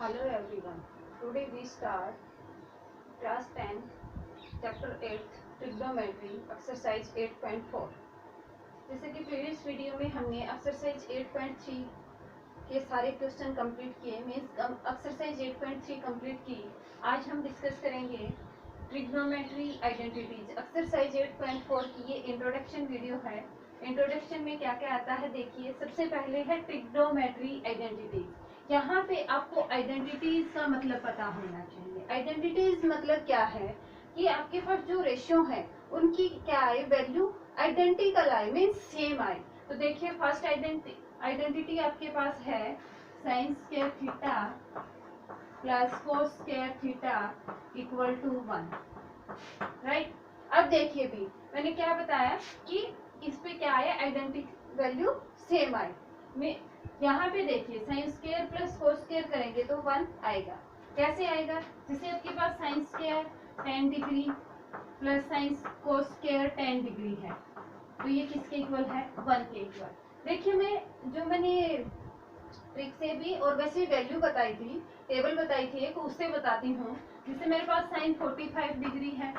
Hello everyone. Today we start class 10, chapter 8, trigonometry, exercise 8.4. जैसे कि previous video में हमने एक्सरसाइज 8.3 के सारे क्वेश्चन कंप्लीट किए, मीन्स एक्सरसाइज 8.3 कंप्लीट की। आज हम डिस्कस करेंगे ट्रिग्नोमेट्री आइडेंटिटीज। एक्सरसाइज 8.4 की ये इंट्रोडक्शन वीडियो है। इंट्रोडक्शन में क्या क्या आता है देखिए। सबसे पहले है ट्रिग्नोमेट्री आइडेंटिटीज। यहाँ पे आपको आइडेंटिटीज का मतलब पता होना चाहिए। आइडेंटिटीज मतलब क्या है कि आपके पास जो रेशियो है उनकी क्या आए, वैल्यू आइडेंटिकल आए, मीन्स सेम आए। तो देखिए फर्स्ट आइडेंटिटी आपके पास है sine square theta plus cos square theta equal to 1, right. अब देखिए भी मैंने क्या बताया कि इस पे क्या आया, आइडेंटिटी वैल्यू सेम आए। यहाँ पे देखिए sine square plus cos square करेंगे तो 1 आएगा। कैसे आएगा, जैसे आपके पास sine square 10 degree plus sine cos square 10 degree है, तो ये किसके इक्वल है, 1 के इक्वल। देखिए मैंने ट्रिक से भी और वैसे वैल्यू बताई थी, टेबल बताई थी एक, उससे बताती हूँ। जैसे मेरे पास साइन 45 डिग्री है,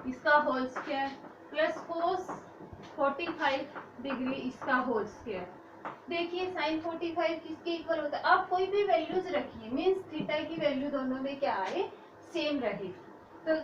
इसका whole square plus cos 45 degree इसका होल स्क्वायर। देखिए साइन 45 किसके इक्वल होता है, आप कोई भी वैल्यूज रखिए, मीन्स थीटा की वैल्यू दोनों में क्या आए, सेम रहे। तो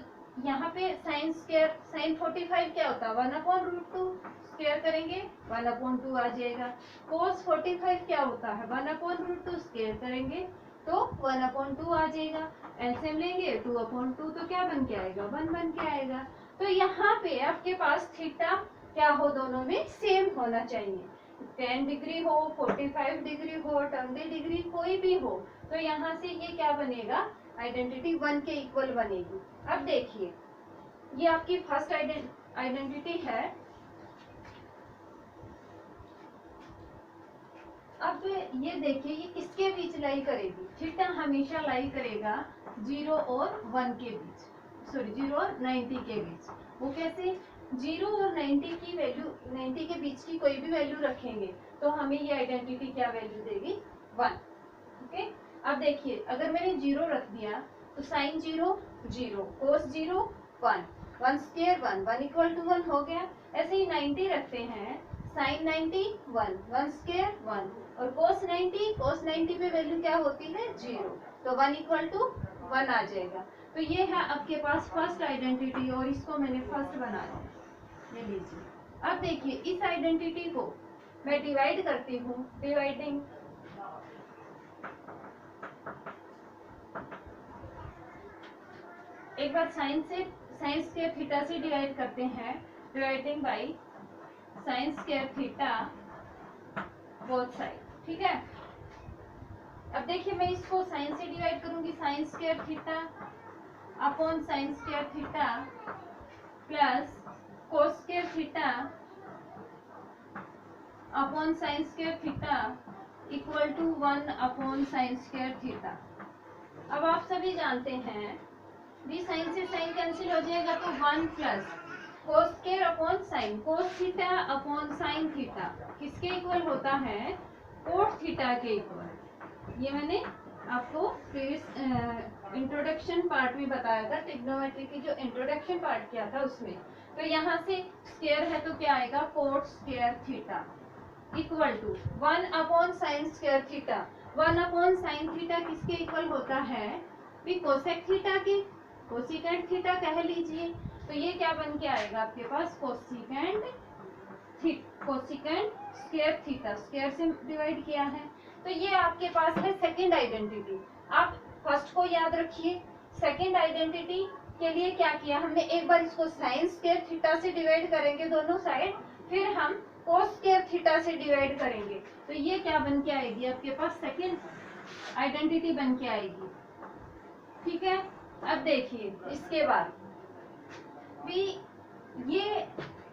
यहाँ पे साइन स्क्वायर साइन 45 क्या होता है, 1/√2 स्क्वायर करेंगे 1/2 आ जाएगा। कोस 45 क्या होता है, 1/√2 स्क्वायर करेंगे तो 1/2 आ जाएगा। एलसीएम लेंगे 2/2 तो क्या बन के आएगा, 1 बन के आएगा। तो यहाँ पे आपके पास थीटा क्या हो, दोनों में सेम होना चाहिए। 10 डिग्री हो, 45 डिग्री हो, 20 डिग्री कोई भी हो, तो यहाँ से ये क्या बनेगा, आइडेंटिटी 1 के इक्वल बनेगी। अब देखिए ये आपकी फर्स्ट आइडेंटिटी है। अब ये देखिए ये किसके बीच लाई करेगी, थीटा हमेशा लाई करेगा 0 और 1 के बीच, सॉरी 0 और 90 के बीच। वो कैसे, 0 और 90 की वैल्यू, 90 के बीच की कोई भी वैल्यू रखेंगे तो हमें ये आइडेंटिटी क्या वैल्यू देगी, 1। ओके, अब देखिए अगर मैंने 0 रख दिया तो sine 0 0, cos 0 1, 1 square 1, 1 equal to 1 हो गया। ऐसे ही 90 रखते हैं, साइन 90 1, 1 स्क्वायर 1, और कोस 90 पे वैल्यू क्या होती है, 0, तो 1 इक्वल टू 1 आ जाएगा। तो ये है आपके पास फर्स्ट आइडेंटिटी, और इसको मैंने फर्स्ट बना दिया, ये लीजिए। अब देखिए इस आइडेंटिटी को मैं डिवाइड करती हूँ, डिवाइडिंग एक बार साइन स्क्वायर थीटा से डिवाइड करते हैं, dividing by sine square theta both side, ठीक है। अब देखिए मैं इसको साइन से डिवाइड करूंगी, sine square theta upon sine square theta plus cos square theta upon sine square theta equal to 1 upon sine square theta. अब आप सभी जानते हैं भी साइन से साइन कैंसिल हो जाएगा तो 1 plus cos square upon sine, cos theta upon sine theta किसके इक्वल होता है, कोट थीटा के इक्वल। ये मैंने आपको प्रीवियस इंट्रोडक्शन पार्ट में बताया था, ट्रिग्नोमेट्री की जो इंट्रोडक्शन पार्ट किया था उसमें। तो यहाँ से स्क्वायर है तो क्या आएगा, cot square theta equal to 1 upon sine square theta. 1 upon sine theta किसके इक्वल होता है, भी कोसेक थीटा के, कोसिकेंट थीटा कह लीजिए। तो ये क्या बन के आएगा आपके पास, कोसिकेंट स्क्वायर थीटा, स्क्वायर से डिवाइड किया है। तो ये आपके पास है सेकंड आइडेंटिटी। आप फर्स्ट को याद रखिए, सेकंड आइडेंटिटी के लिए क्या किया हमने, एक बार इसको साइन स्क्वायर थीटा से डिवाइड करेंगे दोनों साइड, फिर हम कोस स्क्वायर थीटा से डिवाइड करेंगे, तो ये क्या बन के आएगी आपके पास, सेकंड आइडेंटिटी बन के आएगी, ठीक है। अब देखिए इसके बाद भी ये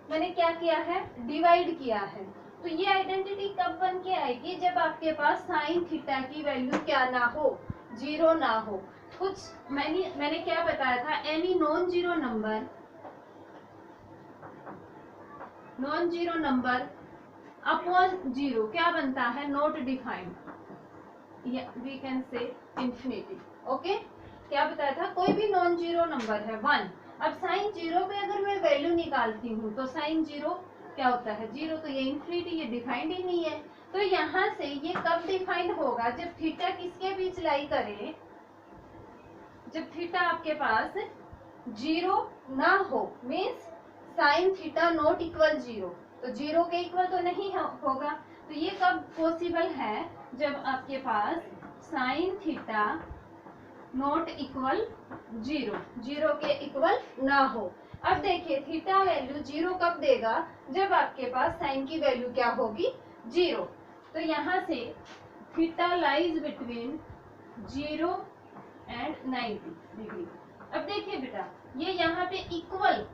मैंने क्या किया है, डिवाइड किया है। तो ये आइडेंटिटी कब बन के आएगी, जब आपके पास साइन थीटा की वैल्यू क्या ना हो, 0 ना हो। कुछ मैंने क्या बताया था, any non zero number upon 0 क्या बनता है, not defined. We can say infinity. Okay, क्या बताया था, कोई भी नॉन जीरो नंबर है 1। अब साइन जीरो पे अगर मैं वैल्यू निकालती हूँ तो साइन जीरो क्या होता है, जीरो, तो ये इंफिनिटी, ये डिफाइंड ही नहीं है। तो यहाँ से ये कब डिफाइंड होगा, जब थीटा किसके बीच लाई करे, जब थीटा आपके पास जीरो ना हो, means sign theta not equal zero, तो जीरो के इक्वल तो नहीं होगा। तो ये कब पॉसिबल है, जब आपके पास sine theta not equal zero, zero के इक्वल ना हो। अब देखिए थीटा वैल्यू जीरो कब देगा, जब आपके पास साइन की वैल्यू क्या होगी, जीरो। तो यहाँ से theta lies between zero and 90 degree. अब देखिए बेटा, ये यहाँ पे इक्वल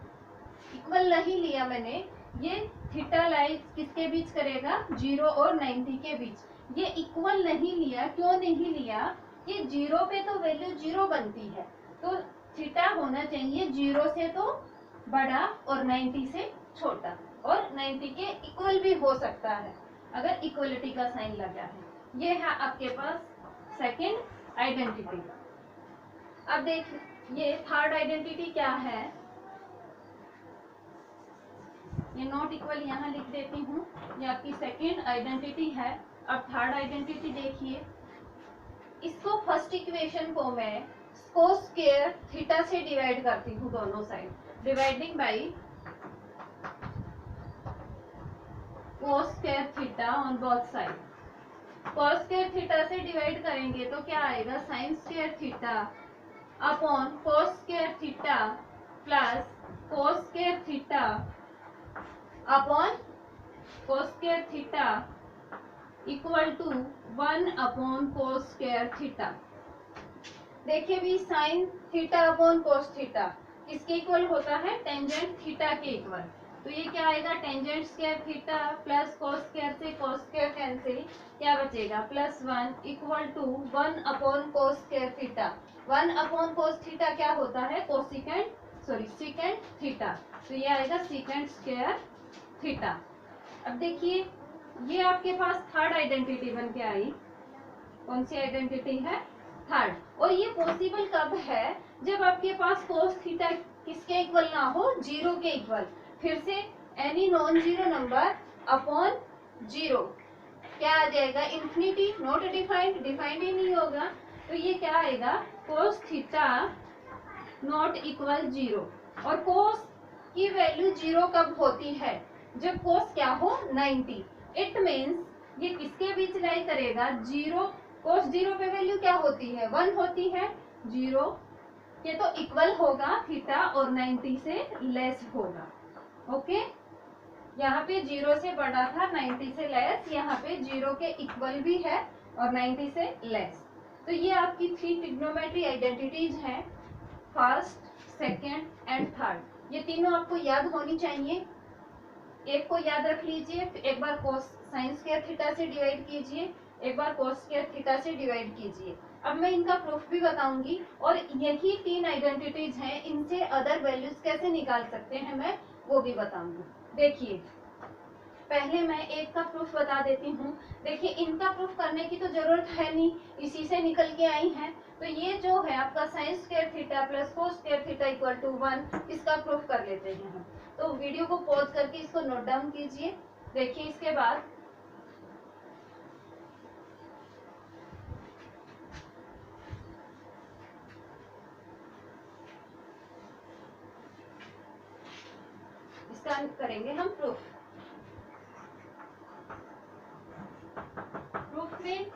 नहीं लिया मैंने, ये थीटा लाइज किसके बीच करेगा, जीरो और 90 के बीच। ये इक्वल नहीं लिया, क्यों नहीं लिया, ये जीरो पे तो वैल्यू जीरो बनती है, तो थीटा होना चाहिए जीरो से तो बड़ा और 90 से छोटा, और 90 के इक्वल भी हो सकता है अगर इक्वलिटी का साइन लगा है। ये है आपके पास सेकंड आइडेंटिटी। अब देखिए ये थर्ड आइडेंटिटी क्या है, ये नॉट इक्वल यहाँ लिख देती हूँ, ये आपकी सेकंड आइडेंटिटी है। अब थर्ड आइडेंटिटी देखिए, इसको फर्स्ट इक्वेशन को मैं कोस स्क्वायर थीटा से डिवाइड करती हूँ दोनों side, dividing by cos square theta on both side. Cos square theta से डिवाइड करेंगे तो क्या आएगा, sine square theta upon cos square theta plus cos square theta upon cos square theta equal to 1 upon cos square theta. देखिए भी sine theta upon cos theta किसके equal होता है, टेंजेंट थीटा के इक्वल। तो ये क्या आएगा, tangent square theta plus cos square से कोस स्क्वायर कैंसिल, क्या बचेगा plus 1 equal to 1 upon cos square theta. 1 upon cos theta क्या होता है, सीकेंट थीटा, तो ये आएगा सीकेंट स्क्वायर थीटा। अब देखिए ये आपके पास थर्ड आइडेंटिटी बन के आई, कौन सी आइडेंटिटी है, थर्ड। और ये पॉसिबल कब है, जब आपके पास कोस थीटा किसके इक्वल ना हो, जीरो के इक्वल। फिर से any non zero number upon zero, क्या आ जाएगा, इंफिनिटी, नॉट डिफाइंड, डिफाइंड ही नहीं होगा। तो ये क्या आएगा, cos theta not equal zero. और कोस की वैल्यू जीरो कब होती है, जब कोस क्या हो, 90। इट मीन्स ये किसके बीच लाई करेगा, जीरो, कोस जीरो पे वैल्यू क्या होती है, 1 होती है, जीरो के तो इक्वल होगा थीटा और 90 से लेस होगा। ओके, यहाँ पे जीरो से बड़ा था, 90 से लेस, यहाँ पे जीरो के इक्वल भी है और 90 से लेस। तो ये आपकी 3 ट्रिग्नोमेट्री आइडेंटिटीज हैं, फर्स्ट, सेकेंड एंड थर्ड। ये तीनों आपको याद होनी चाहिए। एक को याद रख लीजिए, एक बार कोस साइन स्क्वायर थीटा से डिवाइड कीजिए, एक बार कोस स्क्वायर थीटा से डिवाइड कीजिए। अब मैं इनका प्रूफ भी बताऊंगी, और यही 3 आइडेंटिटीज हैं, इनसे अदर वैल्यूज कैसे निकाल सकते हैं मैं वो भी बताऊंगी। देखिए पहले मैं एक का प्रूफ बता देती हूँ। देखिए इनका प्रूफ करने की तो जरूरत है नहीं, इसी से निकल के आई हैं। तो ये जो है आपका sine square theta plus cos square theta equal to 1, इसका प्रूफ कर लेते हैं हम। तो वीडियो को पॉज करके इसको नोट डाउन कीजिए। देखिए इसके बाद इसका करेंगे हम प्रूफ। प्रूफ में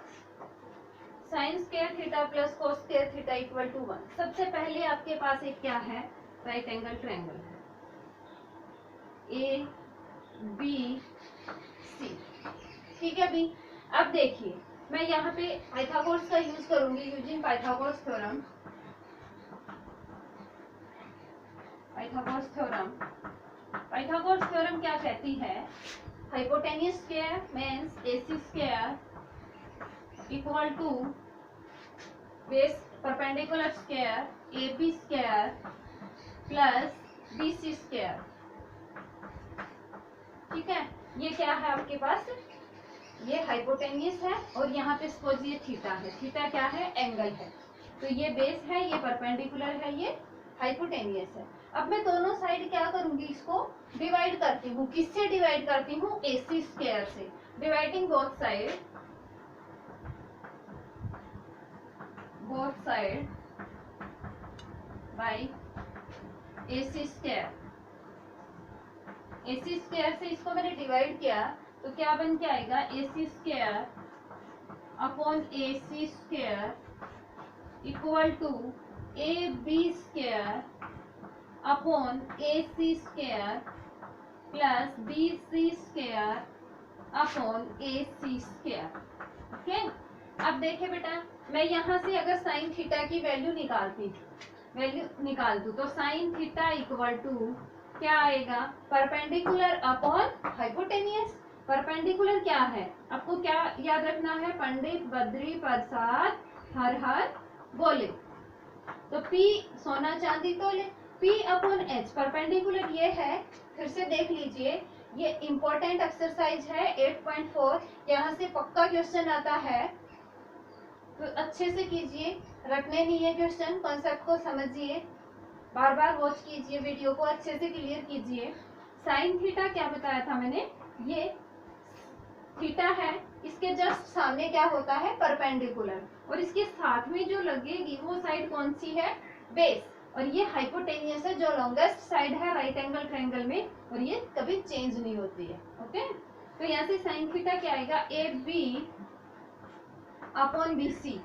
sine square theta plus cos square theta equal to 1। सबसे पहले आपके पास एक क्या है, राइट एंगल ट्रायंगल है, ए बी सी, ठीक है भी। अब देखिए मैं यहाँ पे पाइथागोरस का यूज करूंगी, using Pythagoras theorem. Pythagoras theorem क्या कहती है, hypotenuse square means AC square equal to base perpendicular square AB square plus BC square. ठीक है, ये क्या है आपके पास, ये हाइपोटेन्यूस है और यहाँ पे सपोज ये थीटा है, थीटा क्या है, एंगल है। तो ये बेस है, ये परपेंडिकुलर है, ये हाइपोटेन्यूस है। अब मैं दोनों साइड क्या करूंगी, इसको डिवाइड करती हूँ। किससे डिवाइड करती हूँ, AC स्क्वायर से। Dividing both side by AC square. AC square से इसको मैंने डिवाइड किया तो क्या बन के आएगा, AC square upon AC square equal to AB square upon AC square plus BC square upon AC square. Okay, अब देखिए बेटा, मैं यहाँ से अगर साइन थीटा की वैल्यू निकाल दूँ तो साइन थीटा इक्वल टू क्या आएगा, परपेंडिकुलर अपॉन हाइपोटेनियस। परपेंडिकुलर क्या है, आपको क्या याद रखना है, पंडित बद्री प्रसाद हर हर बोले। तो P सोना चांदी तोले, P अपॉन H परपेंडिकुलर ये है। फिर से देख लीजिए, ये इंपॉर्टेंट एक्सरसाइज है 8.4। यहाँ से पक्का क्वेश्चन आता है, तो अच्छे से कीजिए, रटने नहीं है क्वेश्चन, कॉन्सेप्ट को समझिए, बार बार वॉच कीजिए, वीडियो को अच्छे से क्लियर कीजिए। साइन थीटा क्या बताया था मैंने, ये थीटा है, इसके जस्ट सामने क्या होता है, परपेंडिकुलर, और इसके साथ में जो लगेगी वो साइड कौन सी है, बेस। और ये हाइपोटेनियस है, जो लॉन्गेस्ट साइड है राइट एंगल ट्रायंगल में, और ये कभी चेंज नहीं होती है। ओके, तो यहाँ से साइन थीटा क्या आएगा, AB अपॉन BC।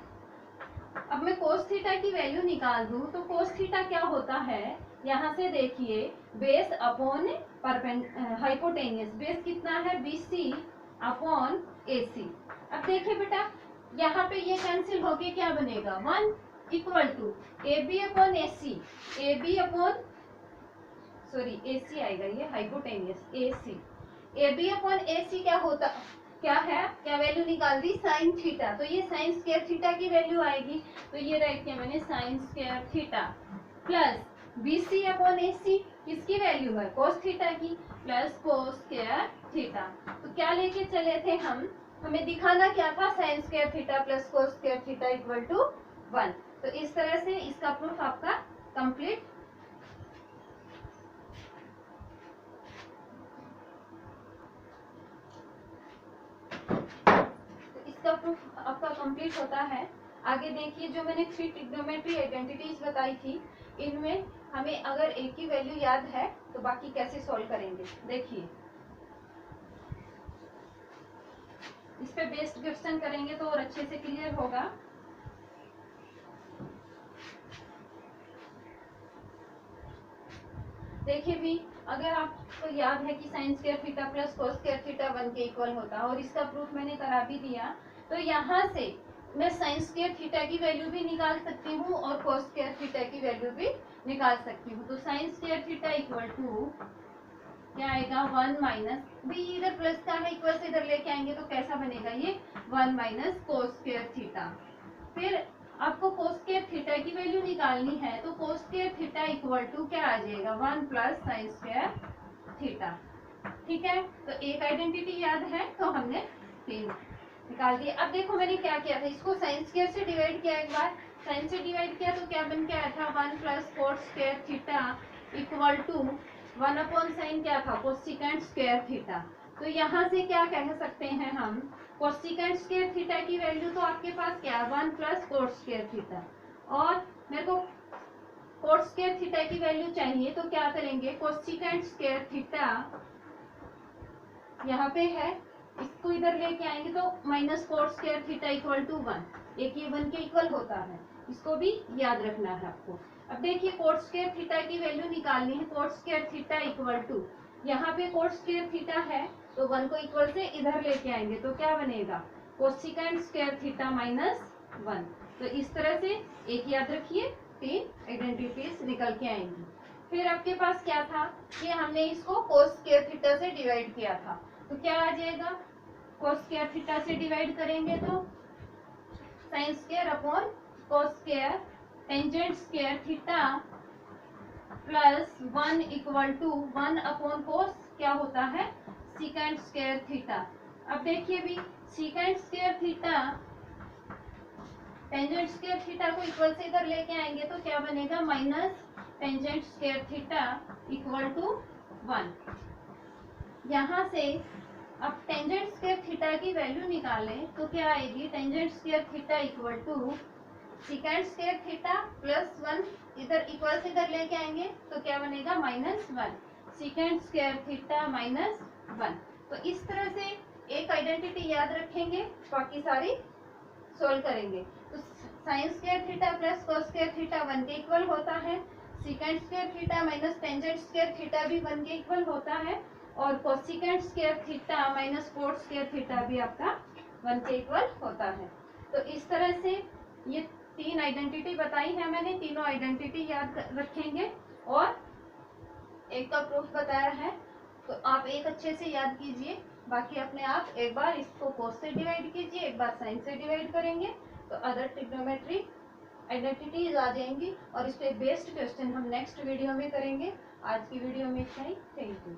अब मैं कोस थीटा की वैल्यू निकाल दूं तो कोस थीटा क्या होता है, यहाँ से देखिए, बेस अपॉन हाइपोटेनियस, बेस कितना है, BC अपॉन AC। अब देखिए बेटा, यहाँ पे ये कैंसिल होके क्या बनेगा, 1 equal to AB upon AC, AB upon AC आएगा, ये hypotenuse AC, AB upon AC क्या है, क्या वैल्यू निकाल दी, साइन थीटा। तो ये साइन स्क्वायर थीटा की वैल्यू आएगी, तो ये राइट किया मैंने, sign square theta plus BC upon AC किसकी वैल्यू है, कोस थीटा की, प्लस कोस स्क्वायर थीटा। तो क्या लेके चले थे हम, हमें दिखाना क्या था, sine square theta plus cos square theta equal to 1। तो इस तरह से इसका प्रूफ आपका कंप्लीट आपका कंप्लीट होता है। आगे देखिए, जो मैंने 3 ट्रिग्नोमेट्री आइडेंटिटीज बताई थी, इनमें हमें अगर एक की वैल्यू याद है तो बाकी कैसे सॉल्व करेंगे, देखिए इस पे बेस्ड क्वेश्चन करेंगे तो और अच्छे से क्लियर होगा। देखिए भी, अगर आपको याद है कि sign square theta plus cos square theta 1 के इक्वल होता है, और इसका प्रूफ मैंने करा भी दिया, तो यहाँ से मैं साइन स्क्वायर थीटा की वैल्यू भी निकाल सकती हूँ और कोस स्क्वायर थीटा की वैल्यू भी निकाल सकती हूँ। तो sine square theta equal to क्या आएगा, 1 माइनस, भी इधर प्लस का है, इक्वल से इधर लेके आएंगे तो कैसा बनेगा, ये 1 माइनस कोस स्क्वायर थीटा। फिर आपको कोस स्क्वायर थीटा की वैल्यू निकालनी है, तो cos square theta equal to क्या आ जाएगा, 1 प्लस साइन स्क्वायर थीटा। ठीक है, तो एक आइडेंटिटी याद है, तो हमने 3 निकाल दिए। अब देखो मैंने क्या किया था, इसको साइन स्क्वायर से डिवाइड किया, एक बार साइन से डिवाइड किया तो क्या बन के आया था, 1 plus cos square theta equal to 1 upon sine क्या था, कोसेकेंट स्क्वायर थीटा। तो यहाँ से क्या कह सकते हैं हम, कोसेकेंट स्क्वायर थीटा की वैल्यू तो आपके पास क्या है, 1 प्लस कोस स्क्वायर थीटा, और मेरे को कोस स्क्वायर थीटा की वैल्यू चाहिए, तो क्या करेंगे, कोसेकेंट स्क्वायर थीटा यहाँ पे है, इसको इधर लेके आएंगे तो minus cos square theta equal to 1, एक ये 1 के इक्वल होता है, इसको भी याद रखना है आपको। अब देखिए, कोस स्क्वायर थीटा की वैल्यू निकालनी है, cos square theta equal to, यहाँ पे कोस स्क्वायर थीटा है तो 1 को इक्वल से इधर लेके आएंगे तो क्या बनेगा, कोसेकेंट स्क्वायर थीटा माइनस 1। तो इस तरह से एक याद रखिए, 3 आइडेंटिटीज निकल के आएंगी। फिर आपके पास क्या था कि हमने इसको कोस स्क्वायर थीटा से डिवाइड किया था, तो क्या आ जाएगा, कोस स्क्वायर थीटा से डिवाइड करेंगे तो sine square upon cos square tangent square theta plus 1 equal to 1 upon cos क्या होता है, सेकेंट स्क्वायर थीटा। अब देखिए भी secant square theta tangent square theta को इक्वल से इधर लेके आएंगे तो क्या बनेगा, minus tangent square theta equal to 1। यहाँ से अब टेंजेंट स्क्वायर थीटा की वैल्यू निकालें तो क्या आएगी, tangent square theta equal to secant square theta plus 1, इधर इक्वल से इधर लेके आएंगे तो क्या बनेगा, -1 सीकेंट स्क्वायर थीटा -1। तो इस तरह से एक आइडेंटिटी याद रखेंगे, बाकी सारी सोल्व करेंगे। तो sine square theta plus cos square theta 1 के इक्वल होता है, secant square theta minus tangent square theta भी 1 के इक्वल होता है, और cosecant square theta minus cot square theta भी आपका 1 के इक्वल होता है। तो इस तरह से ये 3 आइडेंटिटी बताई है मैंने, तीनों आइडेंटिटी याद रखेंगे और एक का प्रूफ बताया है। तो आप एक अच्छे से याद कीजिए, बाकी अपने आप एक बार इसको कोस से डिवाइड कीजिए, एक बार साइन से डिवाइड करेंगे तो अदर ट्रिग्नोमेट्री आइडेंटिटीज आ जाएंगी, और इस पे बेस्ड क्वेश्चन हम नेक्स्ट वीडियो में करेंगे। आज की वीडियो में इतना ही, थैंक यू।